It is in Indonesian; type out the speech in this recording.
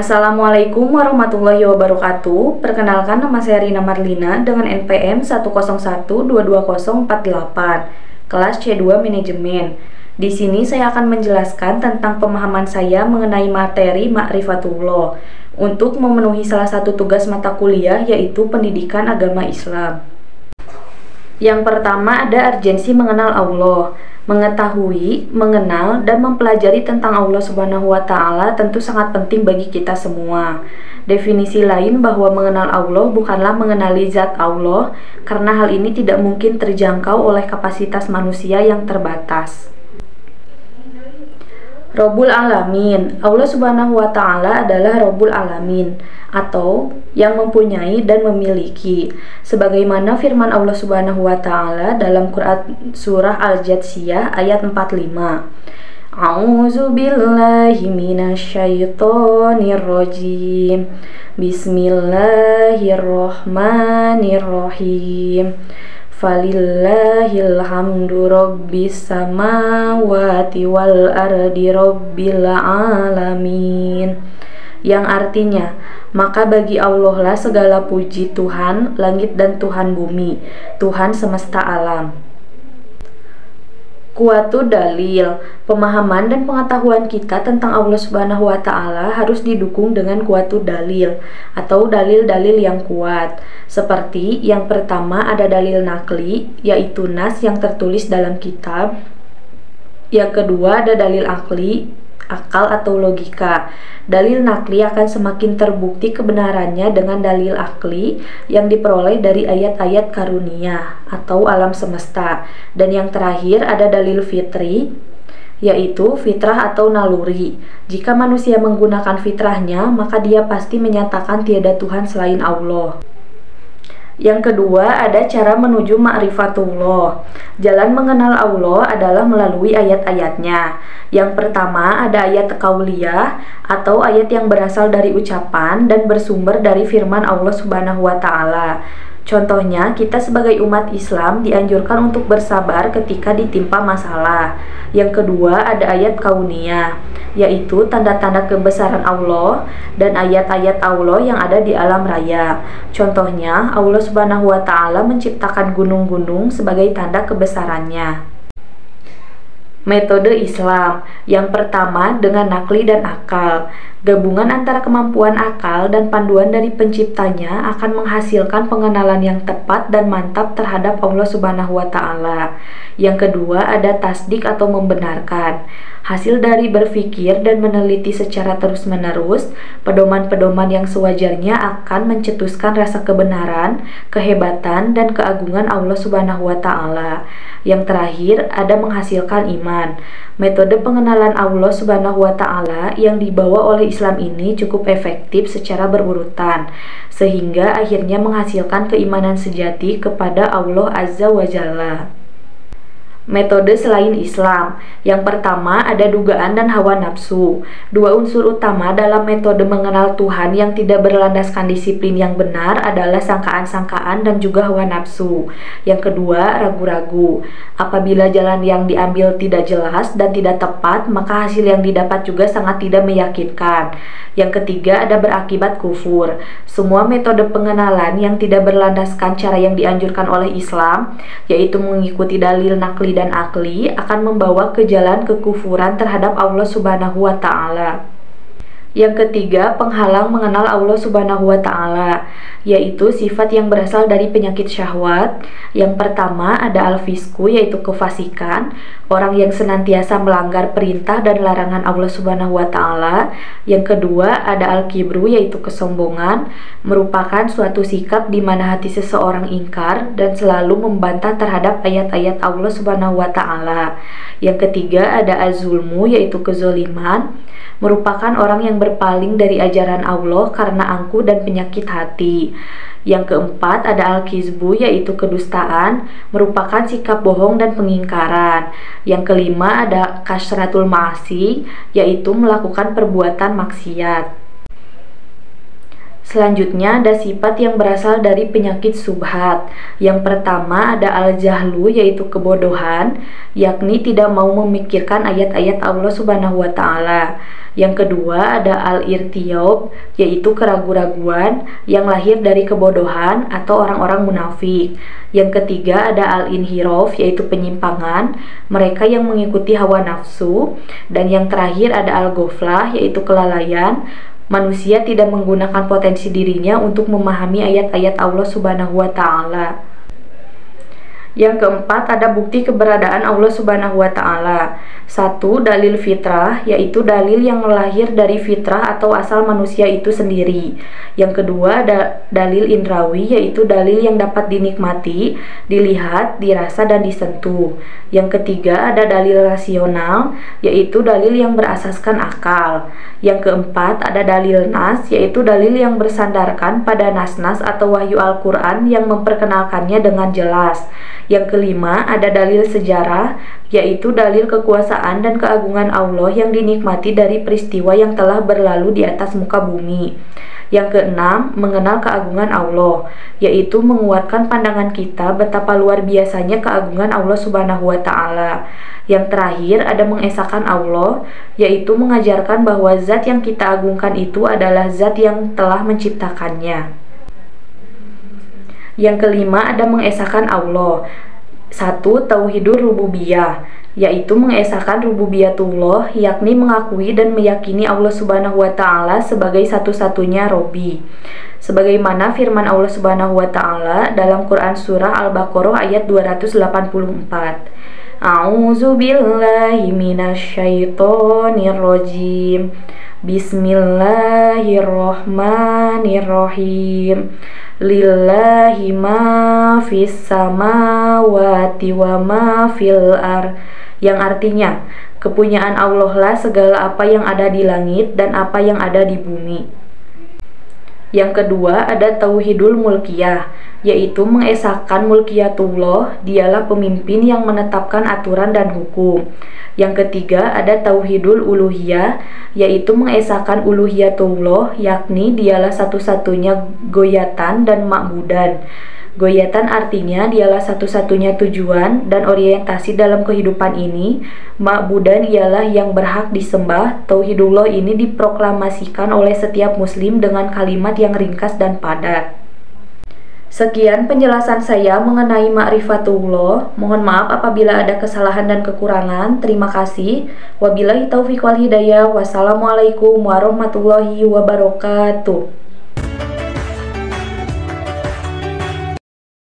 Assalamualaikum warahmatullahi wabarakatuh. Perkenalkan, nama saya Rina Marlina dengan NPM 101222048, kelas C2 Manajemen. Di sini saya akan menjelaskan tentang pemahaman saya mengenai materi Ma'rifatullah untuk memenuhi salah satu tugas mata kuliah, yaitu Pendidikan Agama Islam. Yang pertama ada urgensi mengenal Allah. Mengetahui, mengenal, dan mempelajari tentang Allah Subhanahu wa Ta'ala tentu sangat penting bagi kita semua. Definisi lain bahwa mengenal Allah bukanlah mengenali zat Allah, karena hal ini tidak mungkin terjangkau oleh kapasitas manusia yang terbatas. Rabbul Alamin. Allah Subhanahu wa Ta'ala adalah Rabbul Alamin, atau yang mempunyai dan memiliki, sebagaimana firman Allah Subhanahu wa Ta'ala dalam Quran surah Al-Jathiyah ayat 45. A'udzu billahi minasyaitonir rajim. Bismillahirrahmanirrahim. Falillahil hamdu rabbis samawati wal ardi rabbil alamin. Yang artinya, maka bagi Allah lah segala puji Tuhan langit dan Tuhan bumi, Tuhan semesta alam. Kuatu dalil. Pemahaman dan pengetahuan kita tentang Allah Subhanahu wa Ta'ala harus didukung dengan kuatu dalil atau dalil-dalil yang kuat. Seperti yang pertama ada dalil nakli, yaitu nas yang tertulis dalam kitab. Yang kedua ada dalil akli, akal atau logika. Dalil nakli akan semakin terbukti kebenarannya dengan dalil akli yang diperoleh dari ayat-ayat karunia atau alam semesta. Dan yang terakhir ada dalil fitri, yaitu fitrah atau naluri. Jika manusia menggunakan fitrahnya, maka dia pasti menyatakan tiada Tuhan selain Allah. Yang kedua ada cara menuju ma'rifatullah. Jalan mengenal Allah adalah melalui ayat-ayatnya. Yang pertama ada ayat qauliyah atau ayat yang berasal dari ucapan dan bersumber dari firman Allah Subhanahu wa Ta'ala. Contohnya, kita sebagai umat Islam dianjurkan untuk bersabar ketika ditimpa masalah. Yang kedua ada ayat kauniyah, yaitu tanda-tanda kebesaran Allah dan ayat-ayat Allah yang ada di alam raya. Contohnya, Allah Subhanahu wa Ta'ala menciptakan gunung-gunung sebagai tanda kebesarannya. Metode Islam. Yang pertama dengan nakli dan akal. Gabungan antara kemampuan akal dan panduan dari penciptanya akan menghasilkan pengenalan yang tepat dan mantap terhadap Allah Subhanahu wa Ta'ala. Yang kedua ada tasdik atau membenarkan. Hasil dari berpikir dan meneliti secara terus-menerus, pedoman-pedoman yang sewajarnya akan mencetuskan rasa kebenaran, kehebatan, dan keagungan Allah Subhanahu wa Ta'ala. Yang terakhir ada menghasilkan iman. Metode pengenalan Allah Subhanahu wa Ta'ala yang dibawa oleh Islam ini cukup efektif secara berurutan, sehingga akhirnya menghasilkan keimanan sejati kepada Allah Azza wa Jalla. Metode selain Islam. Yang pertama ada dugaan dan hawa nafsu. Dua unsur utama dalam metode mengenal Tuhan yang tidak berlandaskan disiplin yang benar adalah sangkaan-sangkaan dan juga hawa nafsu. Yang kedua ragu-ragu. Apabila jalan yang diambil tidak jelas dan tidak tepat, maka hasil yang didapat juga sangat tidak meyakinkan. Yang ketiga ada berakibat kufur. Semua metode pengenalan yang tidak berlandaskan cara yang dianjurkan oleh Islam, yaitu mengikuti dalil nakli dan akli, akan membawa ke jalan kekufuran terhadap Allah Subhanahu wa Ta'ala. Yang ketiga, penghalang mengenal Allah Subhanahu wa Ta'ala, yaitu sifat yang berasal dari penyakit syahwat. Yang pertama ada al-fisku, yaitu kefasikan, orang yang senantiasa melanggar perintah dan larangan Allah Subhanahu wa Ta'ala. Yang kedua ada al-kibru, yaitu kesombongan, merupakan suatu sikap di mana hati seseorang ingkar dan selalu membantah terhadap ayat-ayat Allah Subhanahu wa Ta'ala. Yang ketiga ada az-zulmu, yaitu kezoliman, merupakan orang yang berpaling dari ajaran Allah karena angkuh dan penyakit hati. Yang keempat ada al-kizbu, yaitu kedustaan, merupakan sikap bohong dan pengingkaran. Yang kelima ada kasratul ma'asi, yaitu melakukan perbuatan maksiat. Selanjutnya ada sifat yang berasal dari penyakit subhat. Yang pertama ada al-jahlu, yaitu kebodohan, yakni tidak mau memikirkan ayat-ayat Allah Subhanahu wa taala. Yang kedua ada al-irtiyab, yaitu keraguan-raguan yang lahir dari kebodohan atau orang-orang munafik. Yang ketiga ada al-inhiraf, yaitu penyimpangan, mereka yang mengikuti hawa nafsu. Dan yang terakhir ada al-ghaflah, yaitu kelalaian, manusia tidak menggunakan potensi dirinya untuk memahami ayat-ayat Allah Subhanahu wa taala. Yang keempat ada bukti keberadaan Allah Subhanahu wa taala. 1. Dalil fitrah, yaitu dalil yang lahir dari fitrah atau asal manusia itu sendiri. Yang kedua ada dalil indrawi, yaitu dalil yang dapat dinikmati, dilihat, dirasa, dan disentuh. Yang ketiga ada dalil rasional, yaitu dalil yang berasaskan akal. Yang keempat ada dalil nas, yaitu dalil yang bersandarkan pada nas-nas atau wahyu Al-Quran yang memperkenalkannya dengan jelas. Yang kelima ada dalil sejarah, yaitu dalil kekuasaan dan keagungan Allah yang dinikmati dari peristiwa yang telah berlalu di atas muka bumi. Yang keenam, mengenal keagungan Allah, yaitu menguatkan pandangan kita betapa luar biasanya keagungan Allah Subhanahu wa taala. Yang terakhir ada mengesahkan Allah, yaitu mengajarkan bahwa zat yang kita agungkan itu adalah zat yang telah menciptakannya. Yang kelima ada mengesahkan Allah. 1. Tauhidur rububiyah, yaitu mengesahkan rububiyatullah, yakni mengakui dan meyakini Allah Subhanahu wa taala sebagai satu-satunya Robbi. Sebagaimana firman Allah Subhanahu wa taala dalam Quran surah Al-Baqarah ayat 284. A'udzu billahi minasyaitonir rajim. Bismillahirrahmanirrahim. Lillahi ma fis samawati wa ma fil ar, yang artinya kepunyaan Allah lah segala apa yang ada di langit dan apa yang ada di bumi. Yang kedua ada tauhidul mulkiyah, yaitu mengesahkan mulkiyatullah, dialah pemimpin yang menetapkan aturan dan hukum. Yang ketiga ada tauhidul uluhiyah, yaitu mengesahkan uluhiyatullah, yakni dialah satu-satunya goyatan dan makbudan. Goyatan artinya dialah satu-satunya tujuan dan orientasi dalam kehidupan ini. Makbudan ialah yang berhak disembah. Tauhidullah ini diproklamasikan oleh setiap muslim dengan kalimat yang ringkas dan padat. Sekian penjelasan saya mengenai ma'rifatullah. Mohon maaf apabila ada kesalahan dan kekurangan. Terima kasih. Wabillahi taufiq wal hidayah. Wassalamualaikum warahmatullahi wabarakatuh.